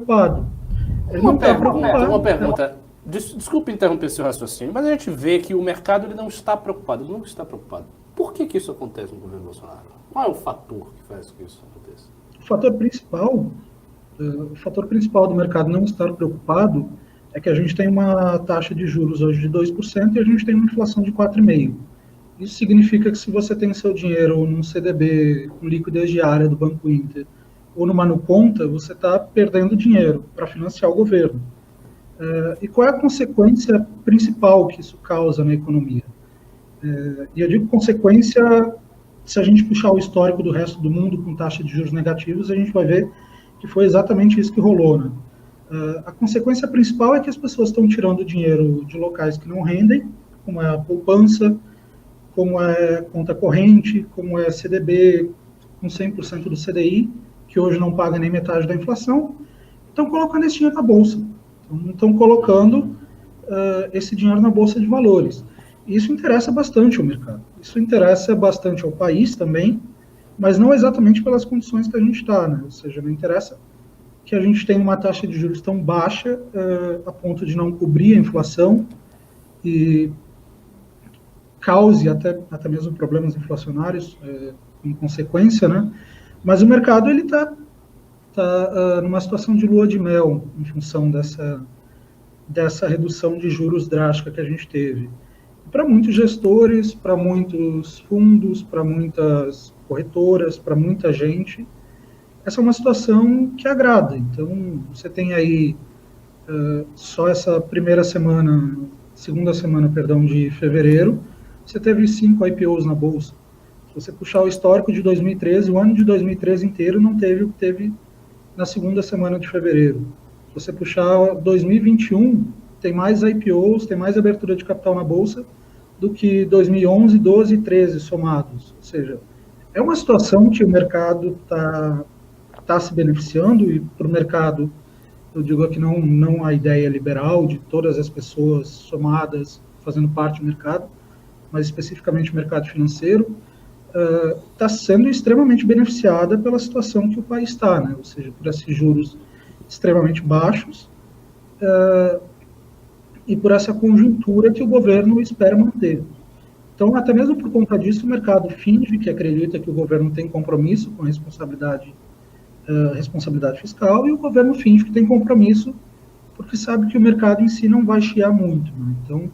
preocupado. Ele não está preocupado. Uma pergunta. Desculpe interromper seu raciocínio, mas a gente vê que o mercado ele não está preocupado. Ele não está preocupado. Por que isso acontece no governo Bolsonaro? Qual é o fator que faz que isso aconteça? O fator principal do mercado não estar preocupado é que a gente tem uma taxa de juros hoje de 2% e a gente tem uma inflação de 4,5%. Isso significa que se você tem seu dinheiro num CDB com liquidez diária do Banco Inter ou numa Nuconta, você está perdendo dinheiro para financiar o governo. E qual é a consequência principal que isso causa na economia? E eu digo consequência, se a gente puxar o histórico do resto do mundo com taxa de juros negativos, a gente vai ver que foi exatamente isso que rolou, né? A consequência principal é que as pessoas estão tirando dinheiro de locais que não rendem, como é a poupança, como é conta corrente, como é CDB com 100% do CDI, que hoje não paga nem metade da inflação, estão colocando esse dinheiro na bolsa. Então, estão colocando esse dinheiro na bolsa de valores. E isso interessa bastante ao mercado. Isso interessa bastante ao país também, mas não exatamente pelas condições que a gente está, né? Ou seja, não interessa que a gente tenha uma taxa de juros tão baixa a ponto de não cobrir a inflação e cause até mesmo problemas inflacionários em consequência, né? Mas o mercado ele está numa situação de lua de mel em função dessa redução de juros drástica que a gente teve. Para muitos gestores, para muitos fundos, para muitas corretoras, para muita gente, essa é uma situação que agrada. Então, você tem aí só essa segunda semana, de fevereiro, você teve 5 IPOs na bolsa. Se você puxar o histórico de 2013, o ano de 2013 inteiro não teve o que teve na segunda semana de fevereiro. Se você puxar 2021, tem mais IPOs, tem mais abertura de capital na bolsa do que 2011, 12 e 13 somados. Ou seja, é uma situação que o mercado está se beneficiando, e para o mercado, eu digo aqui não a ideia liberal de todas as pessoas somadas fazendo parte do mercado, mas especificamente o mercado financeiro, está sendo extremamente beneficiada pela situação que o país está, né? Ou seja, por esses juros extremamente baixos e por essa conjuntura que o governo espera manter. Então, até mesmo por conta disso, o mercado finge que acredita que o governo tem compromisso com a responsabilidade fiscal, e o governo finge que tem compromisso porque sabe que o mercado em si não vai chiar muito, né? Então,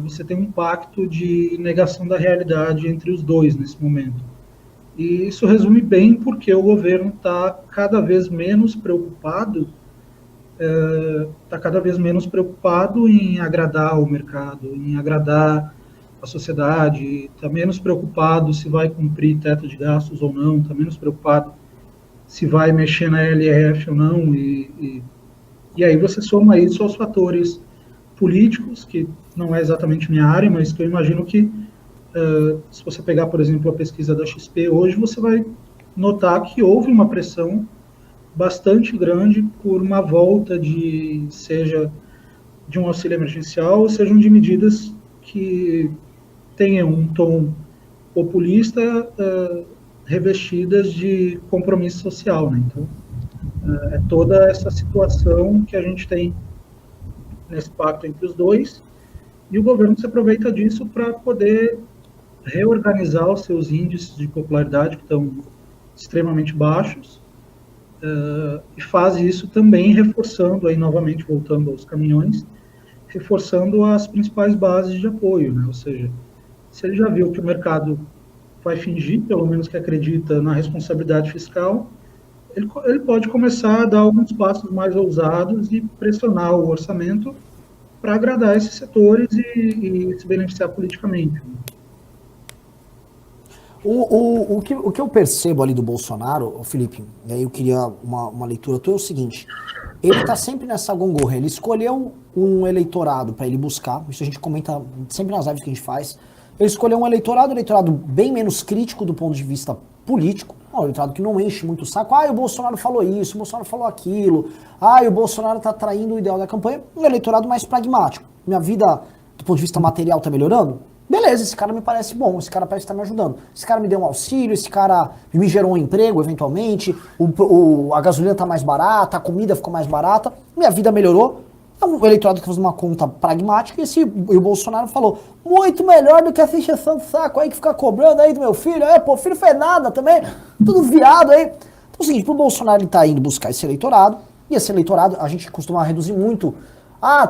você tem um pacto de negação da realidade entre os dois nesse momento. E isso resume bem porque o governo está cada vez menos preocupado em agradar o mercado, em agradar a sociedade, está menos preocupado se vai cumprir teto de gastos ou não, está menos preocupado se vai mexer na LRF ou não, e aí você soma isso aos fatores políticos, que não é exatamente minha área, mas que eu imagino que, se você pegar, por exemplo, a pesquisa da XP hoje, você vai notar que houve uma pressão bastante grande por uma volta seja de um auxílio emergencial, sejam de medidas que tenham um tom populista, revestidas de compromisso social, né? Então, é toda essa situação que a gente tem nesse pacto entre os dois, e o governo se aproveita disso para poder reorganizar os seus índices de popularidade, que estão extremamente baixos, e faz isso também reforçando, aí novamente voltando aos caminhões, reforçando as principais bases de apoio, né? Ou seja, se ele já viu que o mercado vai fingir, pelo menos que acredita na responsabilidade fiscal, ele pode começar a dar alguns passos mais ousados e pressionar o orçamento para agradar esses setores e se beneficiar politicamente. O que eu percebo ali do Bolsonaro, Felipe, e aí eu queria uma leitura tua, é o seguinte: ele está sempre nessa gongorra, ele escolheu um eleitorado para ele buscar, isso a gente comenta sempre nas lives que a gente faz. Ele escolheu um eleitorado bem menos crítico do ponto de vista político, um eleitorado que não enche muito o saco. O Bolsonaro falou isso, o Bolsonaro falou aquilo, o Bolsonaro está traindo o ideal da campanha. Um eleitorado mais pragmático. Minha vida, do ponto de vista material, está melhorando? Beleza, esse cara me parece bom, esse cara parece estar me ajudando. Esse cara me deu um auxílio, esse cara me gerou um emprego, eventualmente, a gasolina tá mais barata, a comida ficou mais barata, minha vida melhorou. É um eleitorado que faz uma conta pragmática e o Bolsonaro falou, muito melhor do que essa encheção de saco aí que fica cobrando aí do meu filho. O filho fez nada também, tudo viado aí. Então é o seguinte, pro Bolsonaro ele tá indo buscar esse eleitorado, e esse eleitorado a gente costuma reduzir muito.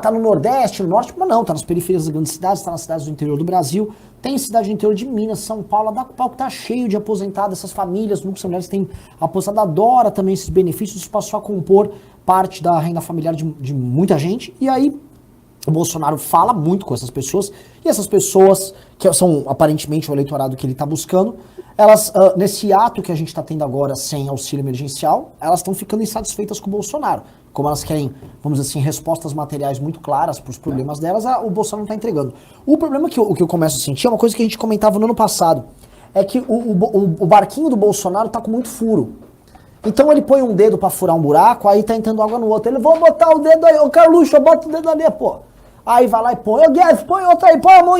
Tá no Nordeste, no Norte, mas não, tá nas periferias das grandes cidades, tá nas cidades do interior do Brasil, tem cidade do interior de Minas, São Paulo, a Pau que tá cheio de aposentados, essas famílias, núcleos familiares têm aposentado, adora também esses benefícios, isso passou a compor parte da renda familiar de muita gente, e aí o Bolsonaro fala muito com essas pessoas, e essas pessoas, que são aparentemente o eleitorado que ele tá buscando, elas, nesse ato que a gente está tendo agora sem auxílio emergencial, elas estão ficando insatisfeitas com o Bolsonaro. Como elas querem, vamos dizer assim, respostas materiais muito claras para os problemas delas, o Bolsonaro não está entregando. O problema que eu começo a sentir é uma coisa que a gente comentava no ano passado, é que o barquinho do Bolsonaro está com muito furo. Então ele põe um dedo para furar um buraco, aí tá entrando água no outro. Ele, vou botar o dedo aí, ô Carluxo, bota o dedo ali, pô. Aí vai lá e põe, ô Guedes, põe outra aí, põe a mão.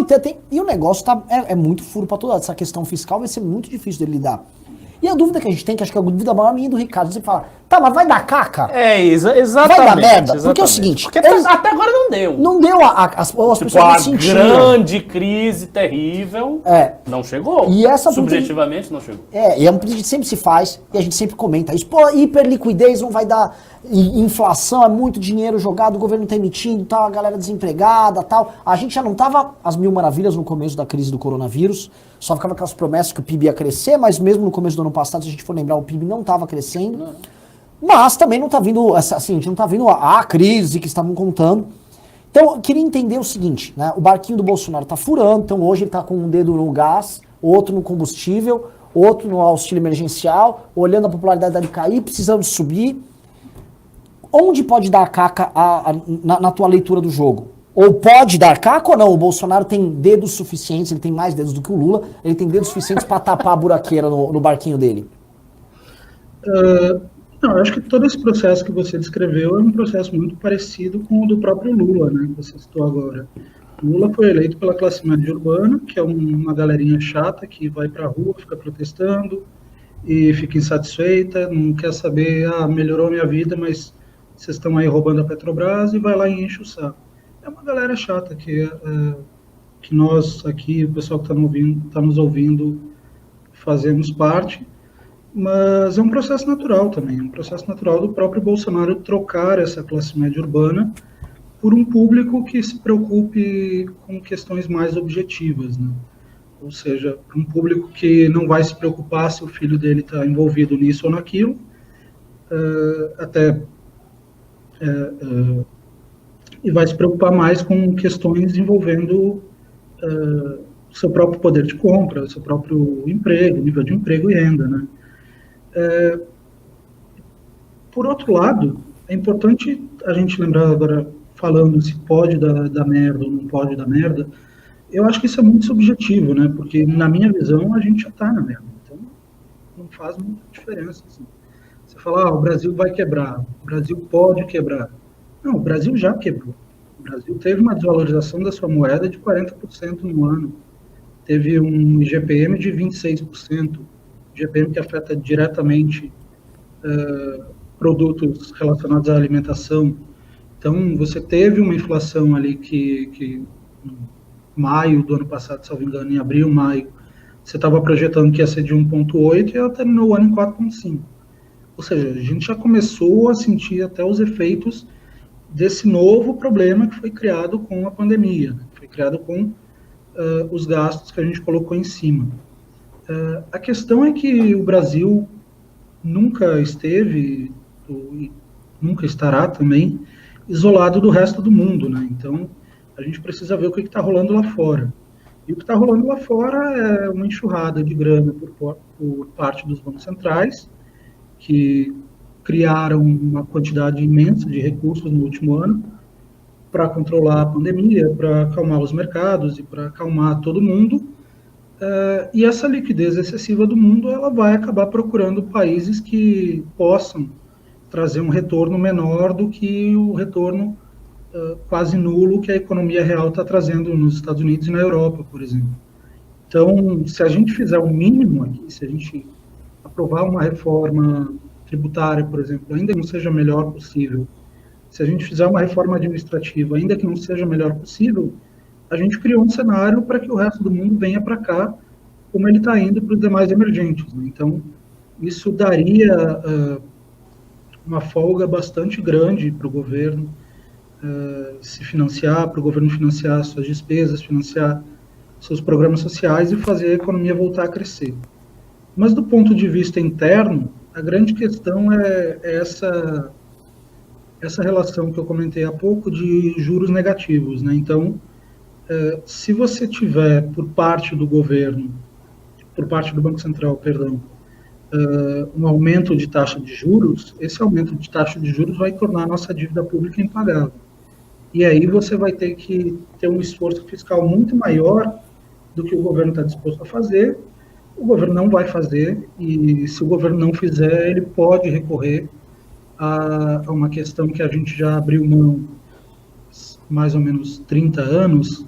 E o negócio é muito furo para todo lado. Essa questão fiscal vai ser muito difícil dele lidar. E a dúvida que a gente tem, que acho que é a dúvida maior minha do Ricardo, você fala, tá, mas vai dar caca? Exatamente. Vai dar merda? Exatamente. Porque é o seguinte... Porque até agora não deu. Não deu, as pessoas não sentiram. Grande crise terrível não chegou. E essa subjetivamente não chegou. E é um pedido que sempre se faz, e a gente sempre comenta isso. Pô, hiperliquidez não vai dar inflação, é muito dinheiro jogado, o governo tá emitindo, tal, a galera desempregada, tal. A gente já não tava às mil maravilhas no começo da crise do coronavírus, só ficava aquelas promessas que o PIB ia crescer, mas mesmo no começo do ano passado, se a gente for lembrar, o PIB não estava crescendo. Não. Mas também não está vindo, assim, a gente não está vindo a crise que estavam contando. Então, eu queria entender o seguinte, né? O barquinho do Bolsonaro está furando, então hoje ele está com um dedo no gás, outro no combustível, outro no auxílio emergencial, olhando a popularidade dele cair, precisando subir. Onde pode dar caca na tua leitura do jogo? Ou pode dar caca ou não? O Bolsonaro tem dedos suficientes, ele tem mais dedos do que o Lula, ele tem dedos suficientes para tapar a buraqueira no barquinho dele? Não, eu acho que todo esse processo que você descreveu é um processo muito parecido com o do próprio Lula, né, que você citou agora. Lula foi eleito pela classe média urbana, que é uma galerinha chata que vai para a rua, fica protestando e fica insatisfeita, não quer saber, melhorou a minha vida, mas vocês estão aí roubando a Petrobras, e vai lá e enche o saco. É uma galera chata que nós aqui, o pessoal que está nos ouvindo, fazemos parte, mas é um processo natural também, um processo natural do próprio Bolsonaro trocar essa classe média urbana por um público que se preocupe com questões mais objetivas, né? Ou seja, um público que não vai se preocupar se o filho dele está envolvido nisso ou naquilo, e vai se preocupar mais com questões envolvendo seu próprio poder de compra, seu próprio emprego, nível de emprego e renda, né? Por outro lado, é importante a gente lembrar agora, falando se pode dar merda ou não pode dar merda, eu acho que isso é muito subjetivo, né? Porque, na minha visão, a gente já está na merda. Então, não faz muita diferença. Assim. Você fala, o Brasil vai quebrar, o Brasil pode quebrar. Não, o Brasil já quebrou. O Brasil teve uma desvalorização da sua moeda de 40% no ano. Teve um IGPM de 26%. IGPM que afeta diretamente produtos relacionados à alimentação. Então, você teve uma inflação ali que em maio do ano passado, se não me engano, em abril, maio, você estava projetando que ia ser de 1,8 e ela terminou o ano em 4,5. Ou seja, a gente já começou a sentir até os efeitos desse novo problema que foi criado com a pandemia, né? Foi criado com os gastos que a gente colocou em cima. A questão é que o Brasil nunca esteve, e nunca estará também, isolado do resto do mundo, né? Então, a gente precisa ver o que está rolando lá fora. E o que está rolando lá fora é uma enxurrada de grana por parte dos bancos centrais, que criaram uma quantidade imensa de recursos no último ano para controlar a pandemia, para acalmar os mercados e para acalmar todo mundo. E essa liquidez excessiva do mundo, ela vai acabar procurando países que possam trazer um retorno menor do que o retorno quase nulo que a economia real está trazendo nos Estados Unidos e na Europa, por exemplo. Então, se a gente fizer o mínimo aqui, se a gente aprovar uma reforma tributária, por exemplo, ainda que não seja a melhor possível, se a gente fizer uma reforma administrativa, ainda que não seja a melhor possível, a gente criou um cenário para que o resto do mundo venha para cá, como ele está indo para os demais emergentes. Né? Então, isso daria uma folga bastante grande para o governo se financiar, para o governo financiar suas despesas, financiar seus programas sociais e fazer a economia voltar a crescer. Mas do ponto de vista interno, a grande questão é essa relação que eu comentei há pouco de juros negativos. Né? Então, se você tiver por parte do governo, por parte do Banco Central, perdão, um aumento de taxa de juros, esse aumento de taxa de juros vai tornar a nossa dívida pública impagável. E aí você vai ter que ter um esforço fiscal muito maior do que o governo está disposto a fazer. O governo não vai fazer, e se o governo não fizer, ele pode recorrer a uma questão que a gente já abriu mão mais ou menos 30 anos,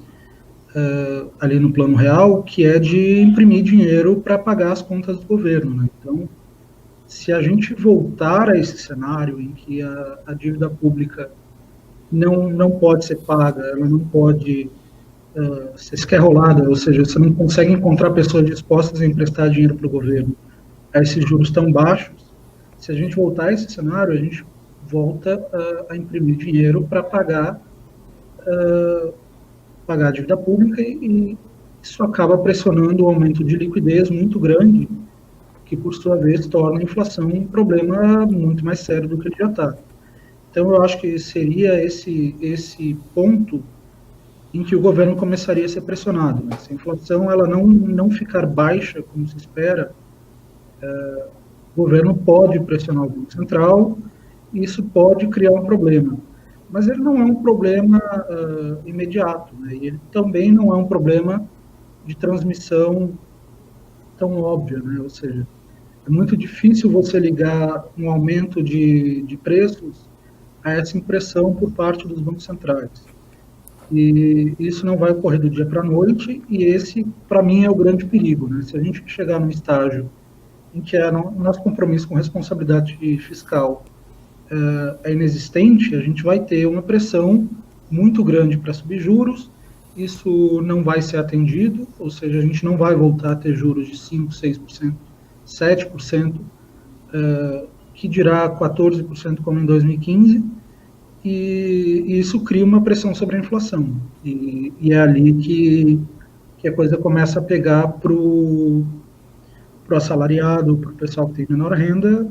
ali no plano real, que é de imprimir dinheiro para pagar as contas do governo. Né? Então, se a gente voltar a esse cenário em que a dívida pública não pode ser paga, ela não pode ser esquerrolada, ou seja, você não consegue encontrar pessoas dispostas a emprestar dinheiro para o governo a esses juros tão baixos, se a gente voltar a esse cenário, a gente volta a imprimir dinheiro para pagar a dívida pública, e isso acaba pressionando um aumento de liquidez muito grande, que por sua vez torna a inflação um problema muito mais sério do que ele já está. Então eu acho que seria esse ponto em que o governo começaria a ser pressionado. Né? Se a inflação ela não ficar baixa, como se espera, o governo pode pressionar o Banco Central, e isso pode criar um problema. Mas ele não é um problema imediato, né? E ele também não é um problema de transmissão tão óbvia, né? Ou seja, é muito difícil você ligar um aumento de preços a essa impressão por parte dos bancos centrais. E isso não vai ocorrer do dia para a noite, e esse, para mim, é o grande perigo. Né? Se a gente chegar num estágio em que o nosso compromisso com responsabilidade fiscal é inexistente, a gente vai ter uma pressão muito grande para subir juros, isso não vai ser atendido, ou seja, a gente não vai voltar a ter juros de 5%, 6%, 7%, que dirá 14% como em 2015, e isso cria uma pressão sobre a inflação. E é ali que a coisa começa a pegar para o assalariado, para o pessoal que tem menor renda,